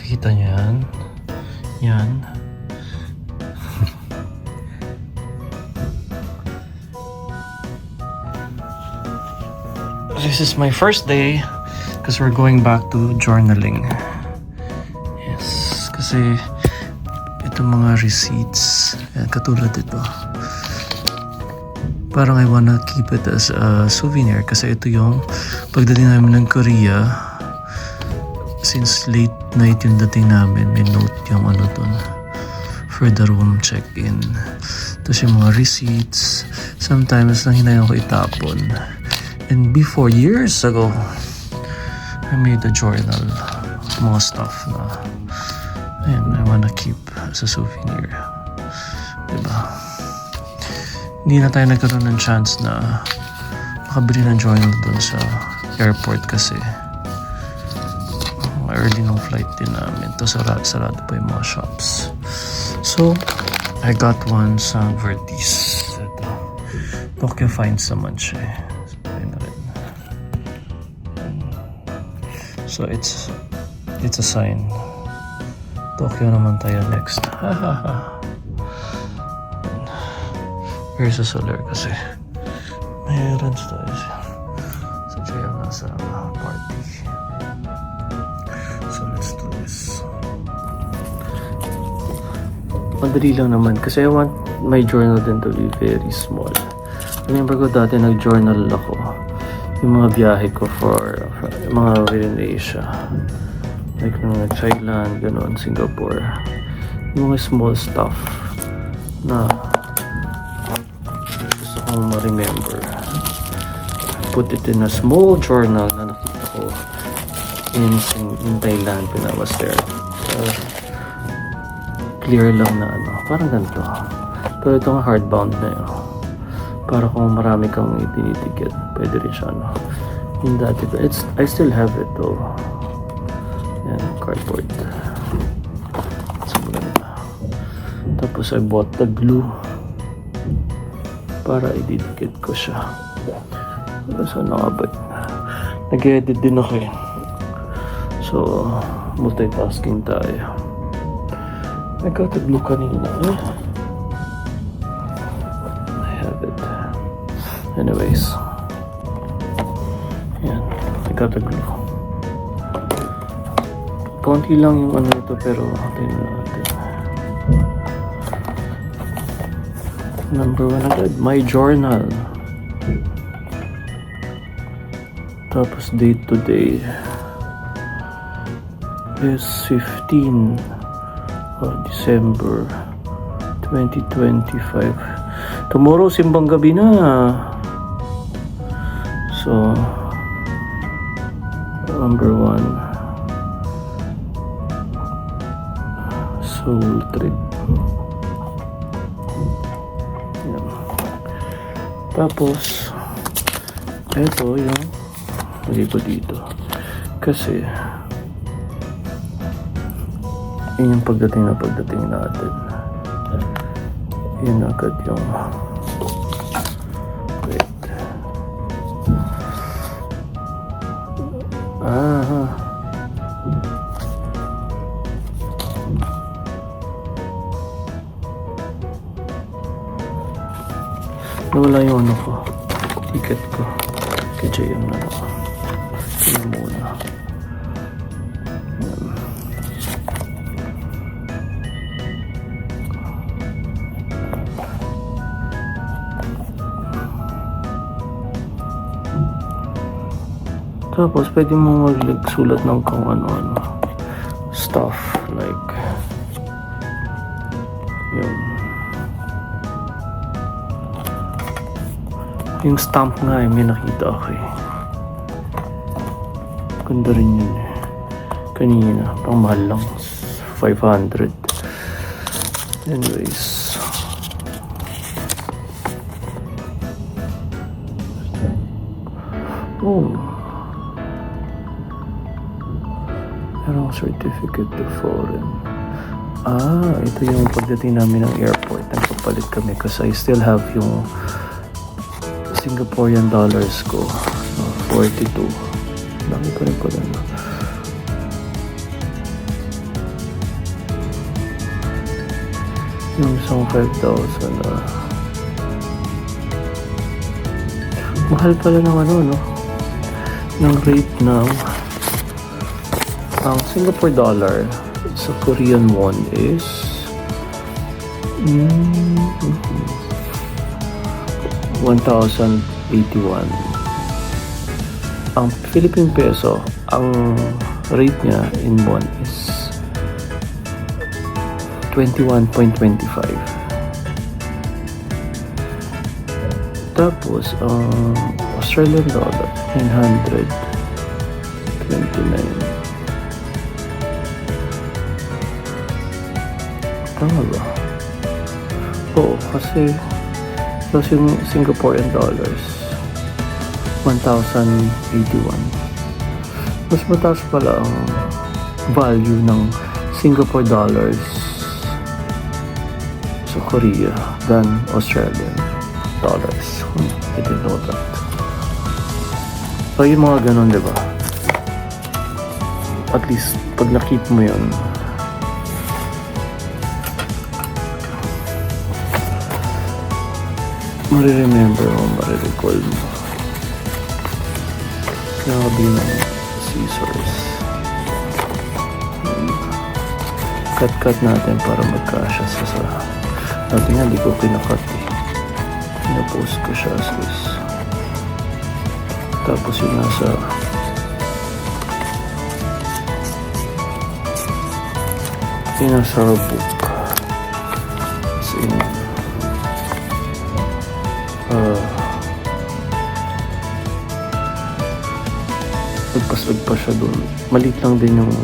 Nakikita niyo yan? Yan. This is my first day because we're going back to journaling. Yes, kasi itong mga receipts, yan, katulad ito. Parang I wanna keep it as a souvenir kasi ito yung pagdating namin ng Korea. Since late night yung dating namin, may note yung ano dun for the room check-in. Tapos yung mga receipts, sometimes nang hinayang ko itapon. And before, years ago, I made a journal, mga stuff na ayun, I wanna keep as a souvenir. Diba? Hindi na tayo nagkaroon ng chance na makabili ng journal dun sa airport kasi early nung flight din namin. To sarado pa yung mga shops. So, I got one sa Vertis. Ito. Tokyo finds naman siya eh. So it's a sign. Tokyo naman tayo next. Here's a solar kasi may errands tayo sa Jaya nasa party. So let's do this. Madali lang naman kasi I want my journal din to be very small. Remember ko dati nag-journal ako yung mga biyahe ko for mga within Asia, like mga Thailand, gano'n, Singapore, yung mga small stuff na gusto kong ma-remember. Put it in a small journal na nakita ko in Thailand when I was there. Clear lang na ano, parang ganito. Pero ito nga hardbound na yun. Para kung marami kang itinitikit, pwede rin siya, no? Yung dati ko, I still have it, though. Yan, cardboard. So, maganda. Tapos, I bought the glue para ididikit ko siya. So, nakabit. Nag-edit din ako, eh. So, multitasking tayo. I got the glue kanina, eh. Anyways, yan, I got the glue. Konti lang yung ano ito pero tingnan natin. Number 1 agad, my journal. Tapos date today is 15 of December 2025. Tomorrow simbang gabi na. So, number 1, Seoul trip. Yan. Tapos, eto yung lagay ko dito. Kasi, yun yung pagdating natin. Yun agad yung nawala yung ano ko, ticket ko kaya yung ano ko yun muna. Tapos pwede mo magsulat ng kung ano-ano stuff like yung stamp nga may nakita ako eh. Ganda rin yun eh. Kanina, pang mahal lang, 500. Anyways, merong certificate to foreign. Ito yung pagdating namin ng airport. Nagpapalit kami kasi I still have yung Singaporean dollars ko. 42. Dami pa rin ko lang. Yung isang 5,000 mahal pala ng no? Ng rate ng ang Singapore dollar sa Korean won is 1,081. Ang Philippine peso, ang rate niya in won is 21.25. Tapos, ang Australian dollar, 929. Tama ba? Oo, kasi yung Singaporean dollars, 1,081. Mas mataas pala ang value ng Singapore dollars sa Korea than Australian dollars. I didn't know that. So, yung mga ganun, diba? At least, pag nakip mo yun, mariremember mo, marirecall mo. Grabe ng scissors. Cut natin para magkasya sa dati nga, di ko pinakat eh. Pinapost ko siya as is. Tapos yung nasa book. As in, nagpas siya dun. Maliit lang din yung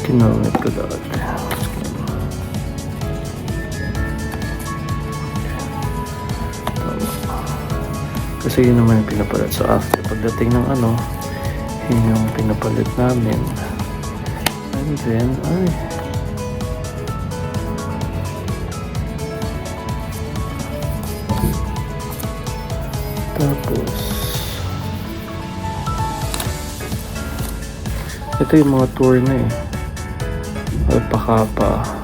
kinamit ko dati. Kasi yun naman yung pinapalit. So after pagdating ng yun yung pinapalit namin. And then, tapos ito yung mga tour na alpakapa.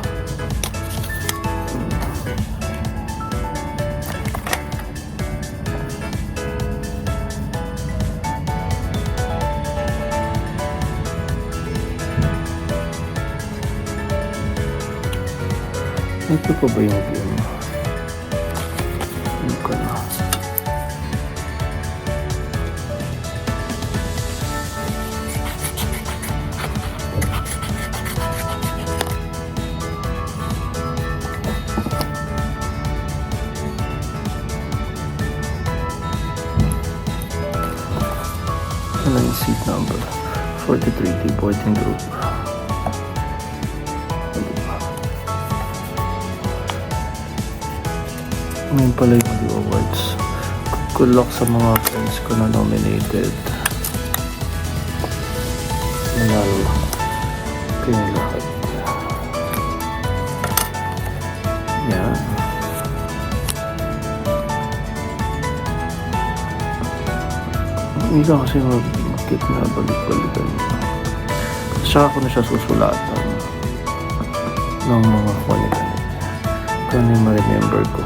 Ito pa ba yung game? Ano ka na? Ano yung seat number? 43D boarding group. Ngayon pala yung Blue Awards. Good luck sa mga friends ko na nominated. Manalo kayong lahat. Yan. Hindi ka kasi mag-get na balik-balikan. Saka ko na siya susulatan ng mga kwalikan. Kaya na yung ma-remember ko.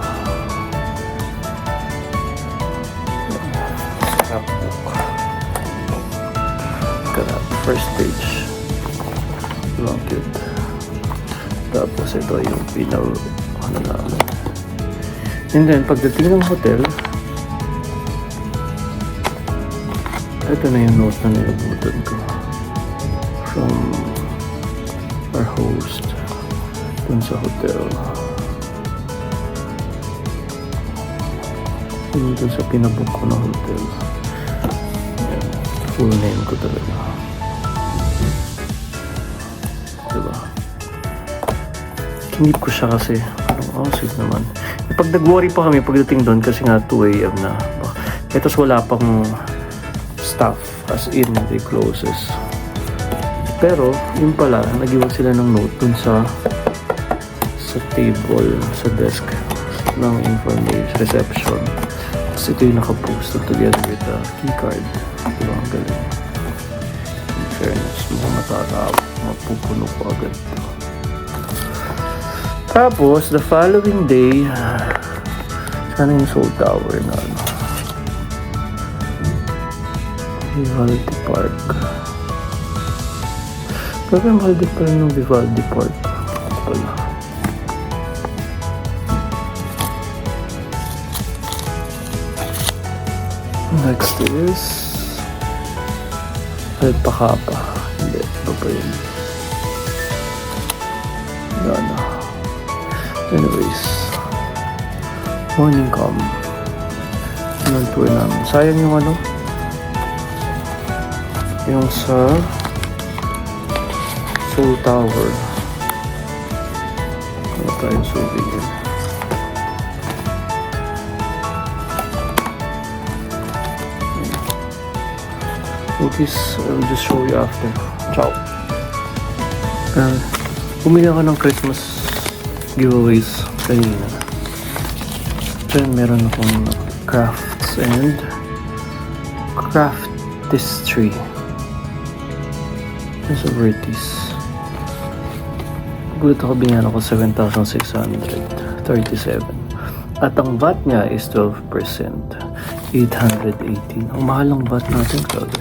First page long cute. Tapos ito yung namin. And then pagdating ng hotel, ito na yung note na nilabutan ko from our host dun sa hotel. Dun sa pinabook ko na hotel. Yan, full name ko talaga. Diba? Kinip ko siya kasi sweet naman. Pag nag-worry pa kami pagdating doon kasi nga 2 AM na. Tapos wala pang staff as in the closes. Pero yun pala, nag-iwan sila ng note dun sa table, sa desk ng information reception. Kasi ito yung nakapost together with the key card. Diba? Ang galing. In fairness, mukhang mapupuno ko agad. Tapos, the following day, sana yung Seoul Tower na ano. Vivaldi Park. Grabe ang mahal din pala ng Vivaldi Park. Wala. Next is Alpacapa. Hindi, iba pa yun. Wala. Anyways, morning calm. Yung tour namin. Sayang yung ano, yung sa Seoul Tower. Ano tayong souvenir? Cookies, I'll just show you after. Ciao! Bumili ako ng Christmas giveaways kanina. Then meron akong crafts and craftistry. There's a varieties. Gulat ako, binyan ako 7,637. At ang VAT niya is 12%. 818. Ang mahal ng VAT natin, grabe.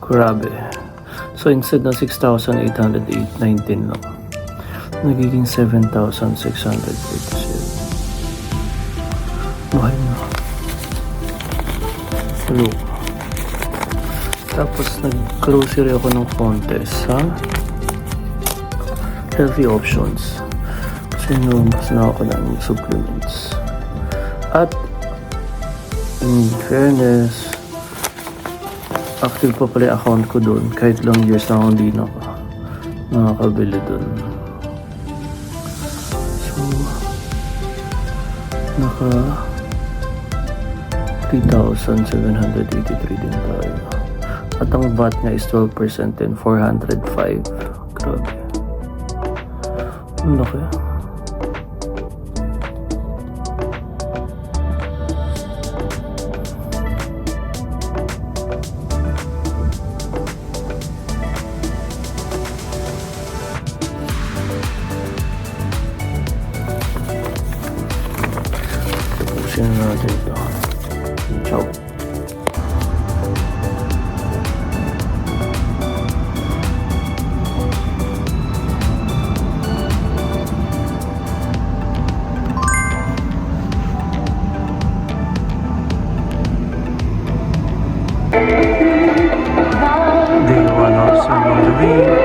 Grabe. So instead ng 6,819 lang, nagiging 7,637. Mahal na. Hello. Tapos nag-grocery ako ng contest sa healthy options. Kasi mas na ako ng supplements. At in fairness, active pa pala yung account ko doon. Kahit long years na ako hindi nakakabili doon. So, naka 3,783 din tayo. At ang VAT niya is 12% and 405. Grabe. Ano kaya? Tapusin natin ito. Ciao. Day 1 also on the way.